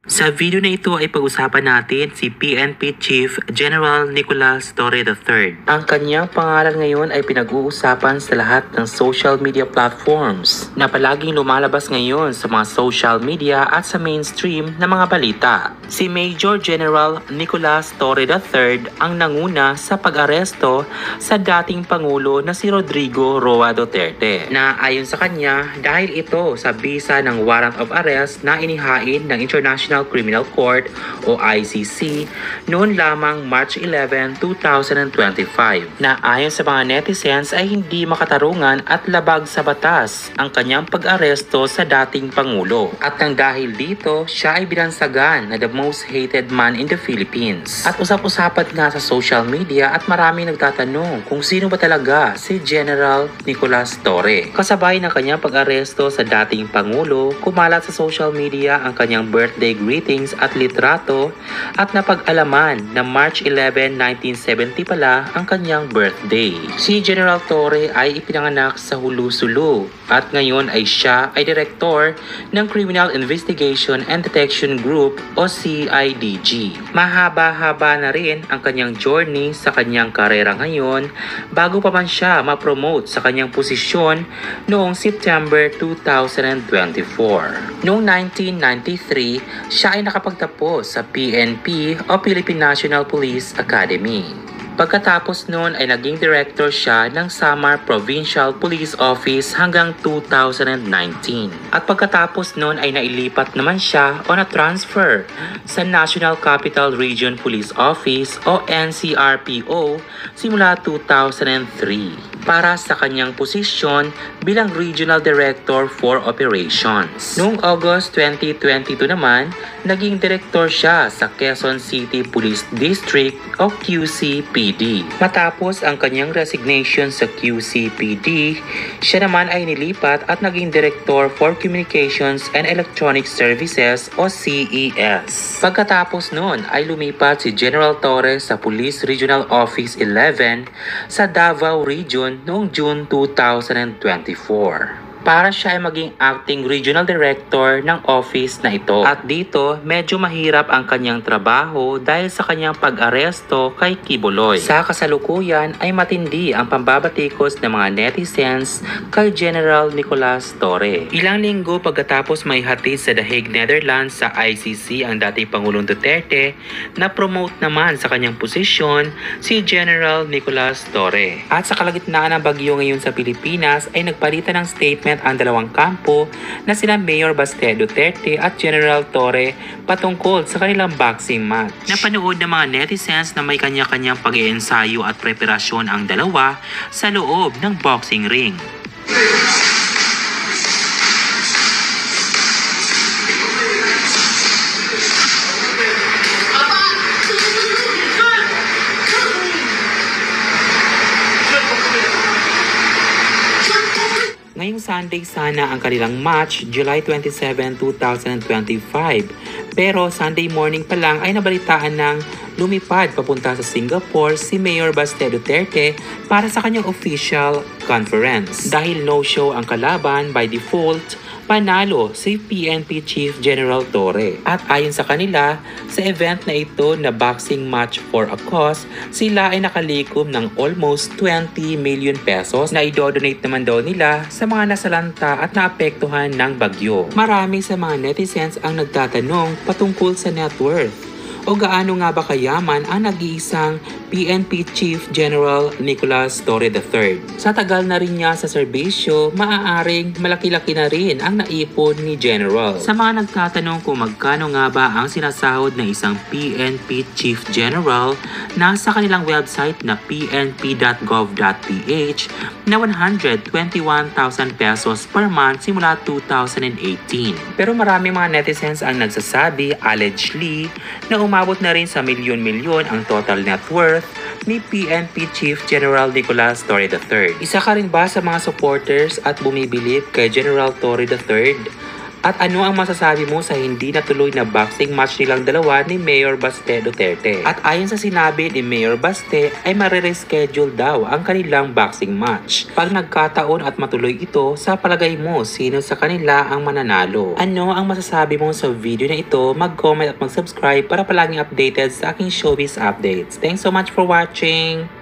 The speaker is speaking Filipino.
Sa video na ito ay pag-usapan natin si PNP Chief General Nicolas Torre III. Ang kanyang pangalan ngayon ay pinag-uusapan sa lahat ng social media platforms na palaging lumalabas ngayon sa mga social media at sa mainstream na mga balita. Si Major General Nicolas Torre III ang nanguna sa pag-aresto sa dating Pangulo na si Rodrigo Roa Duterte na ayon sa kanya dahil ito sa bisa ng warrant of arrest na inihain ng International Criminal Court o ICC noon lamang March 11, 2025 na ayon sa mga netizens ay hindi makatarungan at labag sa batas ang kanyang pag-aresto sa dating Pangulo. At nang dahil dito, siya ay binansagan na the most hated man in the Philippines. At usap-usapan nga sa social media at maraming nagtatanong kung sino ba talaga si General Nicolas Torre. Kasabay ng kanyang pag-aresto sa dating Pangulo, kumalat sa social media ang kanyang birthday greetings at litrato at napag-alaman na March 11, 1970 pala ang kanyang birthday. Si General Torre ay ipinanganak sa Hulu-Sulu at ngayon ay siya ay direktor ng Criminal Investigation and Detection Group o CIDG. Mahaba-haba na rin ang kanyang journey sa kanyang karera ngayon bago pa man siya ma-promote sa kanyang posisyon noong September 2024. Noong 1993, siya ay nakapagtapos sa PNP o Philippine National Police Academy. Pagkatapos noon ay naging director siya ng Samar Provincial Police Office hanggang 2019. At pagkatapos noon ay nailipat naman siya o na-transfer sa National Capital Region Police Office o NCRPO simula 2003 para sa kanyang posisyon bilang Regional Director for Operations. Noong August 2022 naman, naging direktor siya sa Quezon City Police District o QCPD. Matapos ang kanyang resignation sa QCPD, siya naman ay nilipat at naging Director for Communications and Electronic Services o CES. Pagkatapos noon ay lumipat si General Torre sa Police Regional Office 11 sa Davao Region noong June 2024. Para siya ay maging acting regional director ng office na ito. At dito, medyo mahirap ang kanyang trabaho dahil sa kanyang pag-aresto kay Kibuloy. Sa kasalukuyan ay matindi ang pambabatikos ng mga netizens kay General Nicolas Torre. Ilang linggo pagkatapos may hatid sa The Hague, Netherlands sa ICC ang dating Pangulong Duterte, na-promote naman sa kanyang posisyon si General Nicolas Torre. At sa kalagitnaan ng bagyo ngayon sa Pilipinas ay nagpalitan ng statement ang dalawang kampo na sina Mayor Baste Duterte at General Torre patungkol sa kanilang boxing match. Napanood ng mga netizens na may kanya-kanyang pag-iensayo at preparasyon ang dalawa sa loob ng boxing ring. Ngayong Sunday sana ang kanilang match, July 27, 2025. Pero Sunday morning pa lang ay nabalitaan ng lumipad papunta sa Singapore si Mayor Baste Duterte para sa kanyang official conference. Dahil no-show ang kalaban, by default, panalo si PNP Chief General Torre. At ayon sa kanila, sa event na ito na boxing match for a cause, sila ay nakalikom ng almost 20 million pesos na idodonate naman daw nila sa mga nasalanta at naapektuhan ng bagyo. Marami sa mga netizens ang nagtatanong patungkol sa net worth o gaano nga ba kayaman ang nag-iisang PNP Chief General Nicolas Torre III. Sa tagal na rin niya sa serbisyo, maaaring malaki-laki na rin ang naipon ni General. Sa mga nagtatanong kung magkano nga ba ang sinasahod ng isang PNP Chief General, nasa kanilang website na pnp.gov.ph na 121,000 pesos per month simula 2018. Pero marami mga netizens ang nagsasabi, allegedly, na umabot na rin sa milyon-milyon ang total net worth ni PNP Chief General Nicolas Torre III. Isa ka rin ba sa mga supporters at bumibilib kay General Torre III? At ano ang masasabi mo sa hindi natuloy na boxing match nilang dalawa ni Mayor Baste Duterte? At ayon sa sinabi ni Mayor Baste ay marireschedule daw ang kanilang boxing match. Pag nagkataon at matuloy ito, sa palagay mo sino sa kanila ang mananalo? Ano ang masasabi mo sa video na ito? Mag-comment at mag-subscribe para palaging updated sa aking showbiz updates. Thanks so much for watching!